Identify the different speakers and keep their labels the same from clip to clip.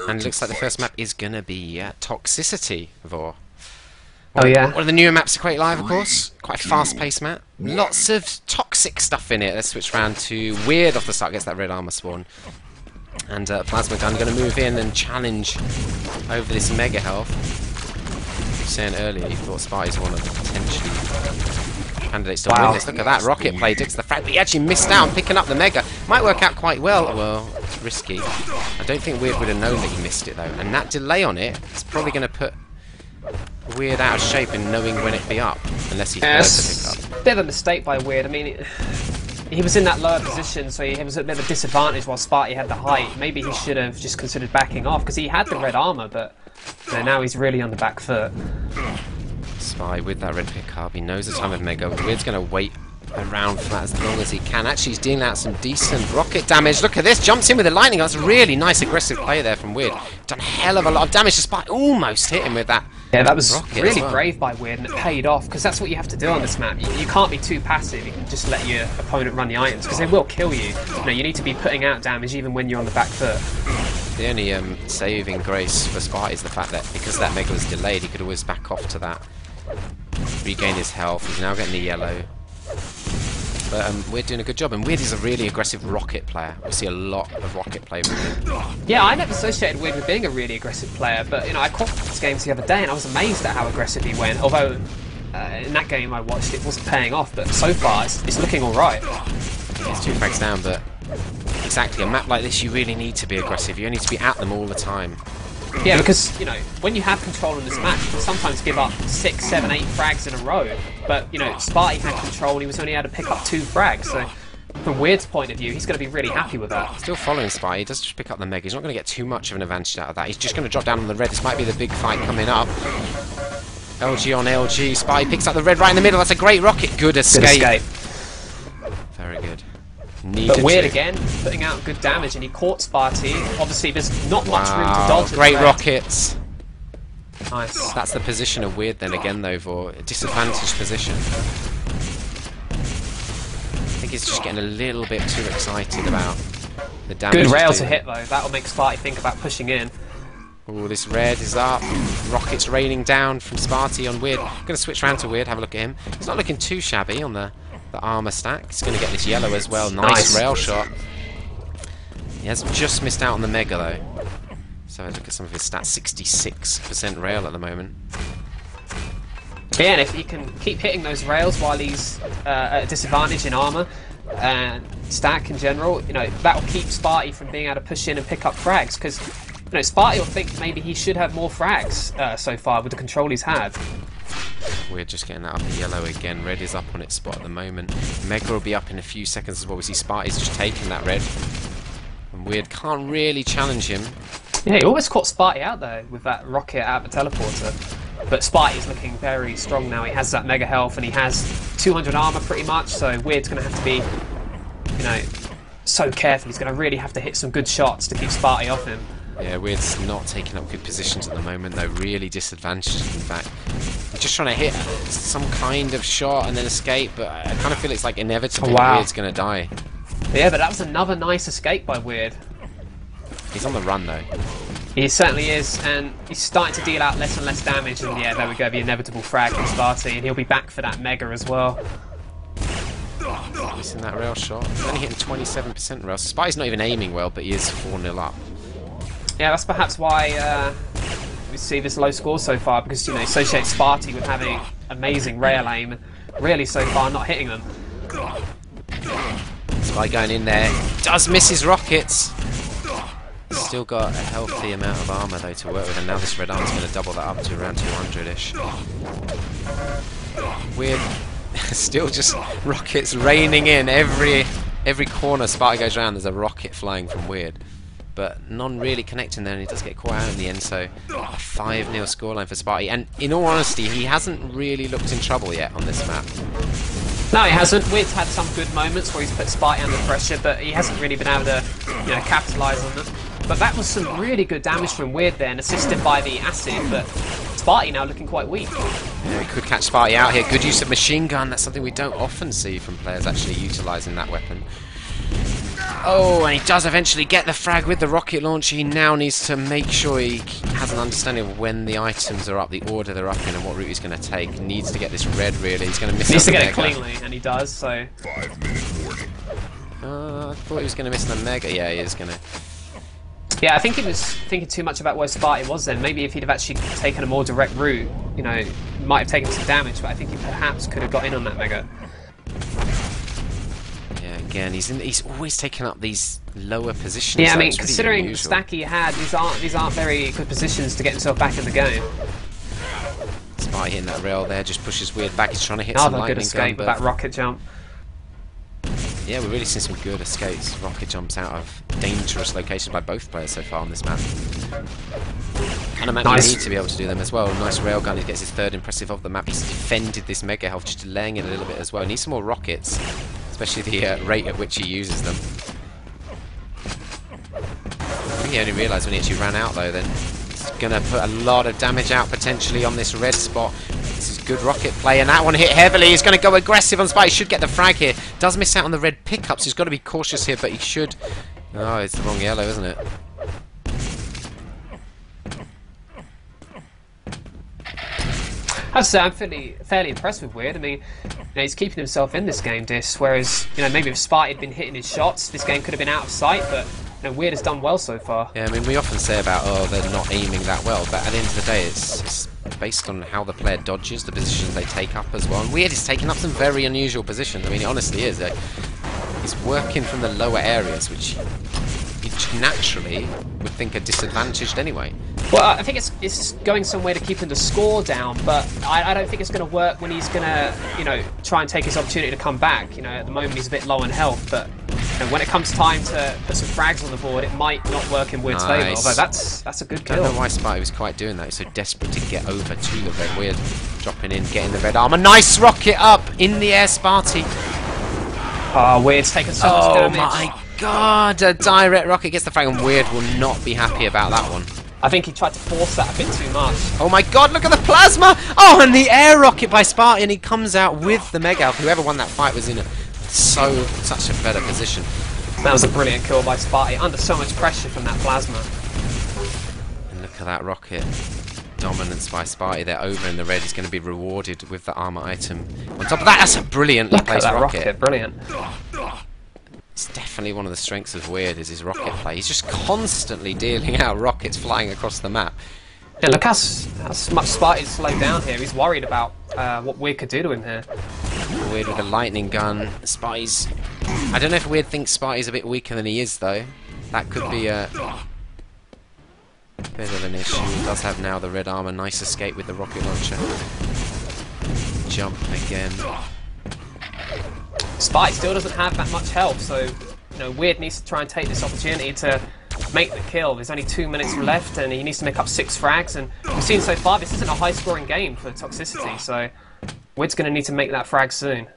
Speaker 1: And it looks like the first map is going to be Toxicity, Vor.
Speaker 2: Oh yeah.
Speaker 1: One of the newer maps to Quake Live, of course. Quite a fast-paced map. Lots of toxic stuff in it. Let's switch round to Weird off the start. Gets that red armor spawn. And Plasma Gun going to move in and challenge over this mega health. You were saying earlier you thought Sparty's one of the potentially candidates to win this. Look at that rocket play. Dicks the frag, but he actually missed out on picking up the mega. Might work out quite well. Well, it's risky. I don't think Weird would have known that he missed it though. And that delay on it is probably going to put Weird out of shape in knowing when it'd be up, unless he fails to pick up.
Speaker 2: Bit of a mistake by Weird. I mean, he was in that lower position, so he was a bit of a disadvantage while Spart1e had the height. Maybe he should have just considered backing off, because he had the red armor, but now he's really on the back foot.
Speaker 1: Spy with that red pickup, he knows the time of Mega. Weird's going to wait around for that as long as he can. Actually, he's dealing out some decent rocket damage. Look at this, jumps in with the lightning. That's a really nice aggressive play there from Weird. Done a hell of a lot of damage to Spy. Almost hit him with that.
Speaker 2: Yeah, that was really brave by Weird, and it paid off, because that's what you have to do on this map. You can't be too passive. You can just let your opponent run the items, because they will kill you. You need to be putting out damage even when you're on the back foot.
Speaker 1: The only saving grace for Spart is the fact that because that mega was delayed, he could always back off to that, regain his health. He's now getting the yellow. But Weird doing a good job, and Weird is a really aggressive rocket player. We see a lot of rocket play from him.
Speaker 2: Yeah, I never associated Weird with being a really aggressive player, but I caught these games the other day and I was amazed at how aggressive he went. Although in that game I watched, it wasn't paying off, but so far it's looking all right.
Speaker 1: It's 2 frags down, but exactly, a map like this you really need to be aggressive. You need to be at them all the time.
Speaker 2: Yeah, because, when you have control in this match, you can sometimes give up 6, 7, 8 frags in a row. But, Spart1e had control and he was only able to pick up 2 frags. So, from Weird's point of view, he's going to be really happy with that.
Speaker 1: Still following Spart1e. He does just pick up the mega. He's not going to get too much of an advantage out of that. He's just going to drop down on the red. This might be the big fight coming up. LG on LG. Spart1e picks up the red right in the middle. That's a great rocket. Good escape. Very good.
Speaker 2: But Weird again, putting out good damage, and he caught Spart1e. Obviously, there's not much room to dodge.
Speaker 1: Great rockets.
Speaker 2: Nice.
Speaker 1: That's the position of Weird then again, though, for a disadvantaged position. I think he's just getting a little bit too excited about the damage.
Speaker 2: Good rail to hit, though. That'll make Spart1e think about pushing in.
Speaker 1: Oh, this red is up. Rockets raining down from Spart1e on Weird. I'm going to switch round to Weird, have a look at him. He's not looking too shabby on the armor stack. He's going to get this yellow as well. Nice rail shot. He has just missed out on the mega though. So look at some of his stats. 66% rail at the moment.
Speaker 2: Yeah, and if he can keep hitting those rails while he's at a disadvantage in armor and stack in general, that'll keep Spart1e from being able to push in and pick up frags. Because Spart1e will think maybe he should have more frags so far with the control he's had.
Speaker 1: We're just getting that upper yellow again. Red is up on its spot at the moment. Mega will be up in a few seconds as well. We see Spart1e's just taking that red. And Weird can't really challenge him.
Speaker 2: Yeah, he almost caught Spart1e out there with that rocket out of the teleporter. But Spart1e's looking very strong now. He has that mega health and he has 200 armor pretty much. So Weird's going to have to be, so careful. He's going to really have to hit some good shots to keep Spart1e off him.
Speaker 1: Yeah, Weird's not taking up good positions at the moment though. Really disadvantaged in fact. Just trying to hit some kind of shot and then escape, but I kind of feel it's like inevitable Weird's going to die.
Speaker 2: Yeah, but that was another nice escape by Weird.
Speaker 1: He's on the run though.
Speaker 2: He certainly is, and he's starting to deal out less and less damage, and yeah, there we go, the inevitable frag from Spart1e, and he'll be back for that mega as well.
Speaker 1: Missing that rail shot. He's only hitting 27% rail. Spy1e's not even aiming well, but he is 4-0 up.
Speaker 2: Yeah, that's perhaps why we see this low score so far, because you associate Spart1e with having amazing rail aim, and really so far not hitting them.
Speaker 1: Spy going in there, does miss his rockets. Still got a healthy amount of armor though to work with, and now this red arm's going to double that up to around 200-ish. Weird, still just rockets raining in every corner. Spart1e goes around, there's a rocket flying from Weird. But none really connecting there, and he does get caught out in the end, so a 5-0 scoreline for Spart1e. And in all honesty, he hasn't really looked in trouble yet on this map.
Speaker 2: No, he hasn't. Weird's had some good moments where he's put Spart1e under pressure, but he hasn't really been able to, capitalise on them. But that was some really good damage from Weird then, assisted by the acid, but Spart1e now looking quite weak.
Speaker 1: Yeah, he could catch Spart1e out here. Good use of machine gun. That's something we don't often see from players actually utilising that weapon. Oh, and he does eventually get the frag with the rocket launcher. He now needs to make sure he has an understanding of when the items are up, the order they're up in, and what route he's going to take. He needs to get this red, really. He's going to miss.
Speaker 2: He needs to get it cleanly, and he does. So.
Speaker 3: 5-minute warning.
Speaker 1: I thought he was going to miss the mega. Yeah, he is going to.
Speaker 2: Yeah, I think he was thinking too much about where Spart1e was then. Maybe if he'd have actually taken a more direct route, you know, might have taken some damage, but I think he perhaps could have got in on that mega.
Speaker 1: Yeah, again, he's always taking up these lower positions.
Speaker 2: Yeah, I mean, considering the stack he had, these aren't very good positions to get himself back in the game.
Speaker 1: Spart1e hitting that rail there, just pushes weird back. He's trying to hit some lightning
Speaker 2: good escape
Speaker 1: gun,
Speaker 2: with that rocket jump.
Speaker 1: Yeah, we're really seeing some good escapes, rocket jumps out of dangerous locations by both players so far on this map. And a map you need to be able to do them as well. Nice railgun, he gets his third impressive of the map. He's defended this mega health, just delaying it a little bit as well. He needs some more rockets, especially the rate at which he uses them. I think he only realised when he actually ran out though, then it's going to put a lot of damage out potentially on this red spot. This is good rocket play, and that one hit heavily. He's going to go aggressive on Spart1e. He should get the frag here. Does miss out on the red pickups. He's got to be cautious here, but he should. Oh, it's the wrong yellow, isn't it?
Speaker 2: I'd say I'm fairly impressed with Weird. I mean, you know, he's keeping himself in this game, whereas, you know, maybe if Spart1e had been hitting his shots, this game could have been out of sight, but you know, Weird has done well so far.
Speaker 1: Yeah, I mean, we often say about, oh, they're not aiming that well, but at the end of the day, it's based on how the player dodges, the positions they take up as well. And Weird is taking up some very unusual positions. I mean, it honestly is. He's working from the lower areas, which you naturally would think are disadvantaged anyway.
Speaker 2: Well, I think it's going somewhere to keep him the score down, but I don't think it's going to work when he's going to, you know, try and take his opportunity to come back. You know, at the moment he's a bit low on health, but you know, when it comes time to put some frags on the board, it might not work in Weird's favour. Although that's a good kill.
Speaker 1: I don't know why Spart1e was quite doing that. He's so desperate to get over to the red. Weird dropping in, getting the red armor. Nice rocket up in the air, Spart1e.
Speaker 2: Oh, Weird's taken so much damage.
Speaker 1: Oh my god, a direct rocket gets the frag, and Weird will not be happy about that one.
Speaker 2: I think he tried to force that a bit too much.
Speaker 1: Oh my god, look at the plasma! Oh, and the air rocket by Spart1e, and he comes out with the mega health. Whoever won that fight was in such a better position.
Speaker 2: That was a brilliant kill by Spart1e, under so much pressure from that plasma.
Speaker 1: And look at that rocket. Dominance by Spart1e. They're over in the red. He's going to be rewarded with the armor item. On top of that, that's a brilliantly placed rocket.
Speaker 2: Brilliant.
Speaker 1: It's definitely one of the strengths of Weird is his rocket play. He's just constantly dealing out rockets flying across the map.
Speaker 2: Yeah, look how much Sparty's slowed down here. He's worried about what Weird could do to him here.
Speaker 1: Weird with a lightning gun. Spart1e's... I don't know if Weird thinks Spart1e's a bit weaker than he is, though. That could be a bit of an issue. He does have now the red armor. Nice escape with the rocket launcher. Jump again.
Speaker 2: Spart1e still doesn't have that much health, so you know, Weird needs to try and take this opportunity to make the kill. There's only 2 minutes left, and he needs to make up 6 frags. And we've seen so far this isn't a high-scoring game for Toxicity, so Weird's going to need to make that frag soon.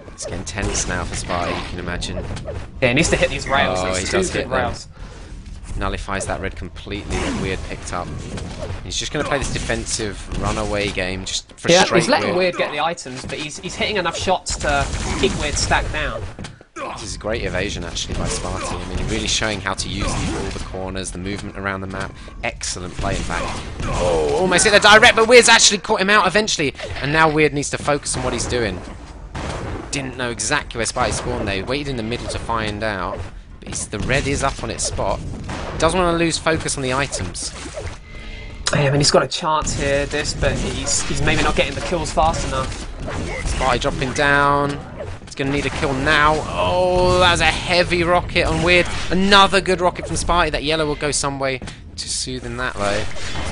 Speaker 1: It's getting tense now for Spart1e, you can imagine.
Speaker 2: Yeah, he needs to hit these rails.
Speaker 1: Oh, he does hit
Speaker 2: rails.
Speaker 1: Nullifies that red completely that Weird picked up. He's just going to play this defensive runaway game, just frustrate
Speaker 2: he's letting Weird get the items, but he's hitting enough shots to keep Weird stacked down.
Speaker 1: This is great evasion actually by Spart1e. I mean, really showing how to use all the corners, the movement around the map. Excellent play, in fact. Oh, almost hit the direct, but Weird's actually caught him out eventually. And now Weird needs to focus on what he's doing. Didn't know exactly where Spart1e spawned there. He waited in the middle to find out. But the red is up on its spot. Doesn't want to lose focus on the items.
Speaker 2: Yeah, I mean, he's got a chance here, but he's maybe not getting the kills fast enough.
Speaker 1: Spart1e dropping down. He's going to need a kill now. Oh, that was a heavy rocket on Weird. Another good rocket from Spart1e. That yellow will go some way to soothing that, though.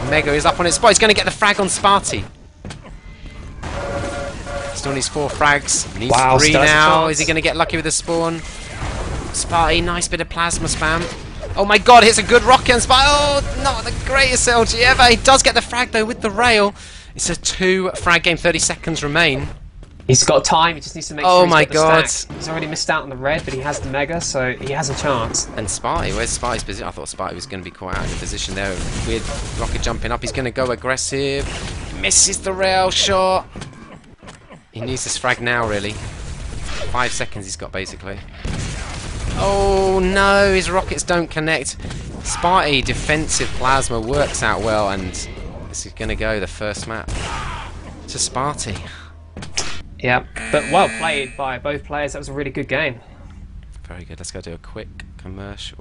Speaker 1: Mega is up on its spot. He's going to get the frag on Spart1e. Still needs 4 frags. Needs 3 now. Is he going to get lucky with the spawn? Spart1e, nice bit of plasma spam. Oh my god, hits a good rocket on Spart1e. Oh, not the greatest LG ever. He does get the frag, though, with the rail. It's a 2 frag game. 30 seconds remain.
Speaker 2: He's got time, he just needs to make
Speaker 1: Oh
Speaker 2: sure
Speaker 1: my god.
Speaker 2: He's already missed out on the red, but he has the mega, so he has a chance.
Speaker 1: And Spart1e, where's Spart1e's position? I thought Spart1e was going to be quite out of the position there. Weird rocket jumping up, he's going to go aggressive. Misses the rail shot. He needs this frag now, really. 5 seconds he's got, basically. Oh no, his rockets don't connect. Spart1e defensive plasma works out well, and this is going to go the first map to Sparty.
Speaker 2: Yeah, but well played by both players. That was a really good game.
Speaker 1: Very good. Let's go do a quick commercial.